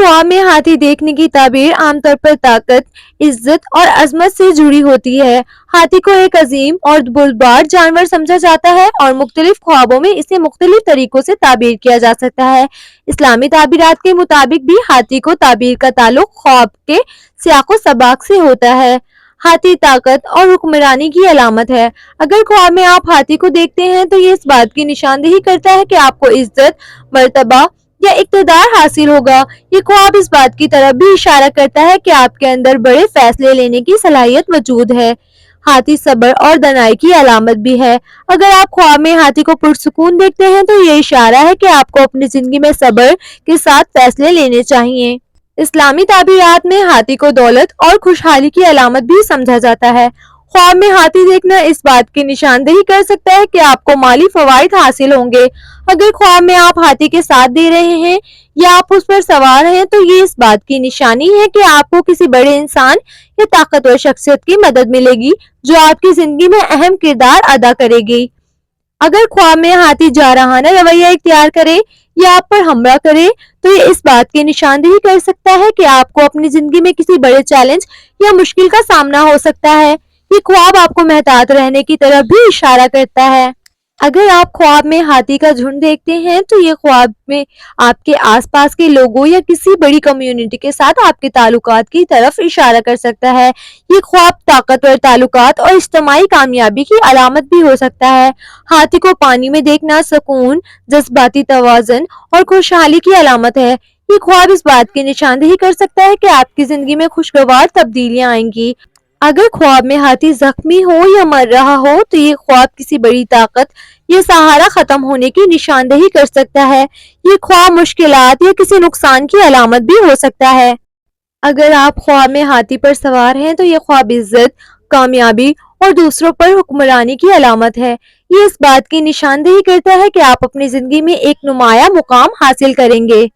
ख्वाब में हाथी देखने की ताबीर आमतौर पर ताकत, इज्जत और अजमत से जुड़ी होती है। हाथी को एक अजीम और बुलबार जानवर समझा जाता है और मुख्तलिफ ख्वाबों में इसे मुख्तलिफ तरीकों से ताबीर किया जा सकता है। इस्लामी ताबीरात के मुताबिक भी हाथी को ताबीर का ताल्लुक ख्वाब के सियाको सबाक से होता है। हाथी ताकत और हुक्मरानी की अलामत है। अगर ख्वाब में आप हाथी को देखते हैं तो ये इस बात की निशानदेही करता है कि आपको इज्जत, मर्तबा या इक़्तिदार हासिल होगा। ये ख्वाब इस बात की तरफ भी इशारा करता है कि आपके अंदर बड़े फैसले लेने की सलाहियत मौजूद है। हाथी सब्र और दनाई की अलामत भी है। अगर आप ख्वाब में हाथी को पुरसुकून देखते हैं तो ये इशारा है कि आपको अपनी जिंदगी में सब्र के साथ फैसले लेने चाहिए। इस्लामी ताबीरात में हाथी को दौलत और खुशहाली की अलामत भी समझा जाता है। ख्वाब में हाथी देखना इस बात की निशानदेही कर सकता है कि आपको माली फवाइद हासिल होंगे। अगर ख्वाब में आप हाथी के साथ दे रहे हैं या आप उस पर सवार हैं तो ये इस बात की निशानी है कि आपको किसी बड़े इंसान या ताकतवर शख्सियत की मदद मिलेगी जो आपकी जिंदगी में अहम किरदार अदा करेगी। अगर ख्वाब में हाथी जारहाना रवैया इख्तियार करे या आप पर हमला करे तो ये इस बात की निशानदेही कर सकता है कि आपको अपनी जिंदगी में किसी बड़े चैलेंज या मुश्किल का सामना हो सकता है। ये ख्वाब आपको मेहतात रहने की तरफ भी इशारा करता है। अगर आप ख्वाब में हाथी का झुंड देखते हैं तो ये ख्वाब में आपके आसपास के लोगों या किसी बड़ी कम्युनिटी के साथ आपके ताल्लुकात की तरफ इशारा कर सकता है। ये ख्वाब ताकतवर ताल्लुकात और इज्तिमाई कामयाबी की अलामत भी हो सकता है। हाथी को पानी में देखना सुकून, जज्बाती तवाज़ुन और खुशहाली की अलामत है। ये ख्वाब इस बात की निशानदेही कर सकता है कि आपकी जिंदगी में खुशगवार तब्दीलियां आएंगी। अगर ख्वाब में हाथी जख्मी हो या मर रहा हो तो ये ख्वाब किसी बड़ी ताकत या सहारा खत्म होने की निशानदेही कर सकता है। ये ख्वाब मुश्किलात या किसी नुकसान की अलामत भी हो सकता है। अगर आप ख्वाब में हाथी पर सवार हैं तो ये ख्वाब इज्जत, कामयाबी और दूसरों पर हुक्मरानी की अलामत है। ये इस बात की निशानदेही करता है कि आप अपनी जिंदगी में एक नुमाया मुकाम हासिल करेंगे।